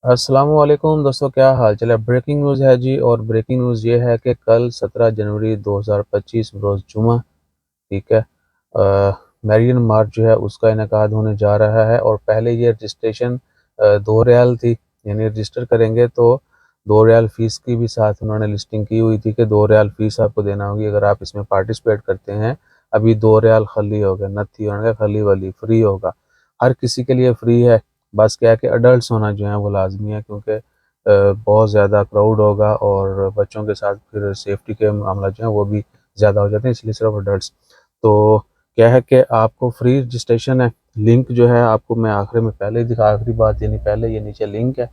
अस्सलामुअलैकुम दोस्तों, क्या हाल चाल है। ब्रेकिंग न्यूज़ है जी। और ब्रेकिंग न्यूज़ ये है कि कल 17 जनवरी 2025 रोज़ जुमा, ठीक है, मेरियन मार्च जो है उसका इनेकाद होने जा रहा है। और पहले ये रजिस्ट्रेशन 2 रियाल थी, यानी रजिस्टर करेंगे तो 2 रियाल फ़ीस की भी साथ उन्होंने लिस्टिंग की हुई थी कि 2 रियाल फ़ीस आपको देना होगी अगर आप इसमें पार्टिसिपेट करते हैं। अभी 2 रियाल खली हो गया, नथी उन्होंने कहा खली वाली फ्री होगा, हर किसी के लिए फ्री है। बस क्या है कि अडल्ट होना जो है वो लाजमी है, क्योंकि बहुत ज़्यादा क्राउड होगा और बच्चों के साथ फिर सेफ्टी के मामला जो है वो भी ज़्यादा हो जाते हैं, इसलिए सिर्फ अडल्ट। तो क्या है कि आपको फ्री रजिस्ट्रेशन है। लिंक जो है आपको मैं आखिरी में पहले ही दिखा, आखिरी बात यानी पहले ये नीचे लिंक है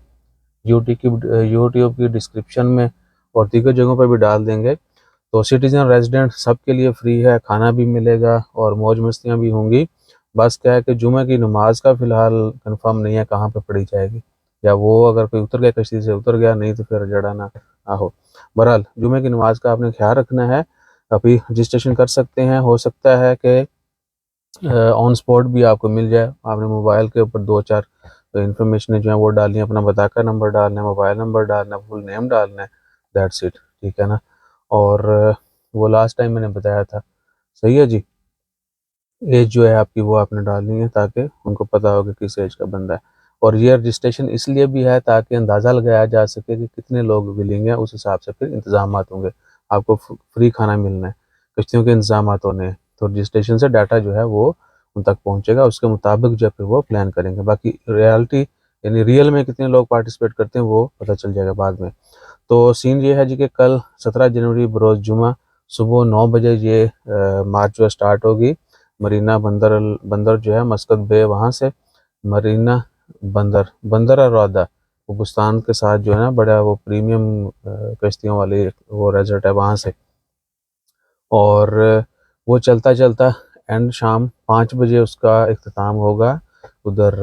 यूट्यूब की डिस्क्रिप्शन में और दीगर जगहों पर भी डाल देंगे। तो सिटीजन रेजिडेंट सबके लिए फ्री है, खाना भी मिलेगा और मौज मस्तियाँ भी होंगी। बस क्या है कि जुमे की नमाज का फ़िलहाल कंफर्म नहीं है कहाँ पे पढ़ी जाएगी, या वो अगर कोई उतर गया कश्ती से उतर गया, नहीं तो फिर जड़ा ना हो। बहरहाल जुमे की नमाज का आपने ख्याल रखना है। अभी रजिस्ट्रेशन कर सकते हैं, हो सकता है कि ऑन स्पॉट भी आपको मिल जाए। आपने मोबाइल के ऊपर दो चार इंफॉर्मेशन जो है वो डालनी है, अपना बताकर नंबर डालना है, मोबाइल नंबर डालना है, फुल नेम डालना है, दैट्स इट, ठीक है ना। और वो लास्ट टाइम मैंने बताया था, सही है जी। एज जो है आपकी वो आपने डालनी है ताकि उनको पता हो कि किस एज का बंदा है। और ये रजिस्ट्रेशन इसलिए भी है ताकि अंदाज़ा लगाया जा सके कि कितने लोग विलिंग हैं, उस हिसाब से फिर इंतजाम होंगे। आपको फ्री खाना मिलना है, कश्तियों के इंतजाम होने हैं, तो रजिस्ट्रेशन से डाटा जो है वो उन तक पहुँचेगा, उसके मुताबिक जो है फिर वो प्लान करेंगे। बाकी रियलिटी यानी रियल में कितने लोग पार्टिसिपेट करते हैं वो पता चल जाएगा बाद में। तो सीन ये है जी कि कल 17 जनवरी बरोज़ जुमा सुबह 9 बजे ये मार्च जो है स्टार्ट होगी। मरीना बंदर बंदर जो है मस्कत बे, वहाँ से मरीना बंदर बंदर और रौदा कब्रिस्तान के साथ जो है ना बड़ा वो प्रीमियम कश्तियों वाली वो रेजर्ट है वहाँ से। और वो चलता चलता एंड शाम 5 बजे उसका इख्तिताम होगा उधर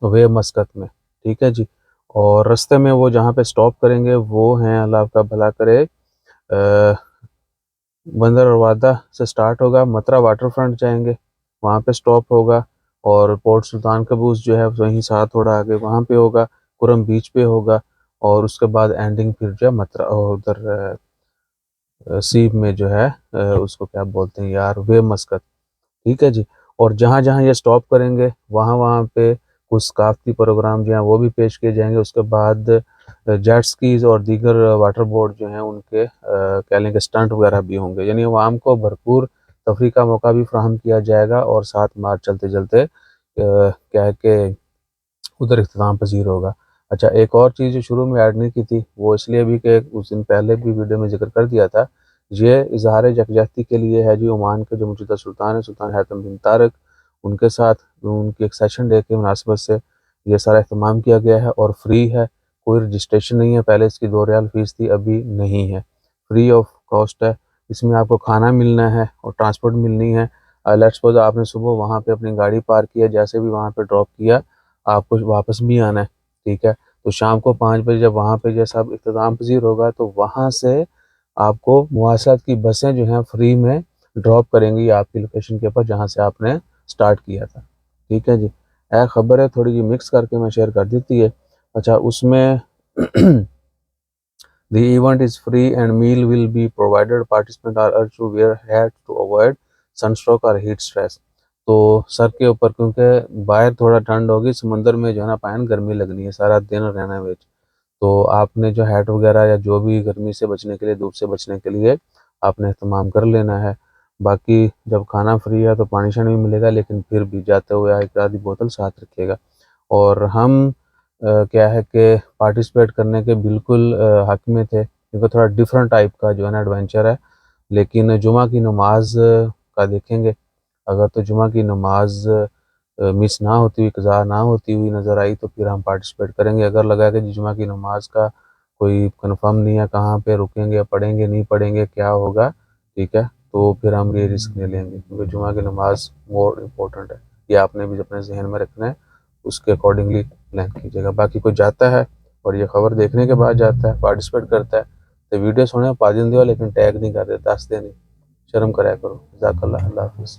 वे मस्कत में, ठीक है जी। और रास्ते में वो जहाँ पे स्टॉप करेंगे वो हैं, अल्लाह आपका भला करे, बंदरवादा से स्टार्ट होगा, मथुरा वाटर फ्रंट जाएंगे, वहाँ पे स्टॉप होगा। और पोर्ट सुल्तान कबूस जो है वहीं साथ थोड़ा आगे वहाँ पे होगा, कुरम बीच पे होगा। और उसके बाद एंडिंग फिर जो है मथुरा उधर सीप में जो है उसको क्या बोलते हैं यार, वे मस्कत, ठीक है जी। और जहाँ जहाँ ये स्टॉप करेंगे वहाँ वहाँ पे कुछ सकाफती प्रोग्राम जो हैं वो भी पेश किए जाएंगे। उसके बाद जेट स्कीज और दीगर वाटर बोर्ड जो हैं उनके कह लें कि स्टंट वगैरह भी होंगे, यानी आवाम को भरपूर तफरी का मौका भी फ्राहम किया जाएगा। और साथ मार्च चलते चलते क्या है कि उधर इख्तिताम पसीर होगा। अच्छा, एक और चीज़ जो शुरू में ऐड नहीं की थी वो इसलिए भी कि उस दिन पहले भी वीडियो में जिक्र कर दिया था, ये इजहार यकजहती के लिए है जी। ओमान के जो मौजूदा सुल्तान है, सुल्तान हैतम बिन तारिक, उनके साथ उनकी एक सेशन डे की मुनासिबत से ये सारा अहतमाम किया गया है और फ्री है, कोई रजिस्ट्रेशन नहीं है। पहले इसकी 2 रियाल फ़ीस थी, अभी नहीं है, फ्री ऑफ कॉस्ट है। इसमें आपको खाना मिलना है और ट्रांसपोर्ट मिलनी है। लेट्स सपोज आपने सुबह वहाँ पे अपनी गाड़ी पार्क किया, जैसे भी वहाँ पे ड्रॉप किया आपको वापस भी आना है, ठीक है। तो शाम को 5 बजे जब वहाँ पे जैसा अब इख्तिताम पज़ीर होगा तो वहाँ से आपको मवासलात की बसें जो हैं फ्री में ड्रॉप करेंगी आपकी लोकेशन के ऊपर जहाँ से आपने स्टार्ट किया था, ठीक है जी। खबर है थोड़ी जी मिक्स करके मैं शेयर कर देती है। अच्छा, उसमें The event is free and meal will be provided. Participants are urged to wear hats to avoid sunstroke or heat stress. तो सर के ऊपर, क्योंकि बाहर थोड़ा ठंड होगी, समंदर में जो है ना पायन गर्मी लगनी है, सारा दिन रहना है, तो आपने जो हैट वगैरह या जो भी गर्मी से बचने के लिए, धूप से बचने के लिए आपने इस्तेमाल कर लेना है। बाकी जब खाना फ्री है तो पानी शानी भी मिलेगा, लेकिन फिर भी जाते हुए एक आधी बोतल साथ रखिएगा। और हम क्या है कि पार्टिसिपेट करने के बिल्कुल हक में थे, क्योंकि थोड़ा डिफरेंट टाइप का जो है ना एडवेंचर है। लेकिन जुमा की नमाज का देखेंगे, अगर तो जुमा की नमाज मिस ना होती हुई, कज़ा ना होती हुई नज़र आई तो फिर हम पार्टिसिपेट करेंगे। अगर लगा कि जुमा की नमाज का कोई कंफर्म नहीं है, कहाँ पे रुकेंगे, पढ़ेंगे नहीं पढ़ेंगे, क्या होगा, ठीक है, तो फिर हम ये रिस्क नहीं लेंगे, क्योंकि जुमा की नमाज मोर इम्पोर्टेंट है। ये आपने भी अपने जहन में रखना है, उसके अकॉर्डिंगली प्लान कीजिएगा। बाकी कोई जाता है और ये खबर देखने के बाद जाता है, पार्टिसिपेट करता है, तो वीडियो सुने पा दिन दियो, लेकिन टैग नहीं कर देता, दस नहीं, शर्म कराया करो। जज़ाकल्लाह, अल्लाह हाफ़िज़।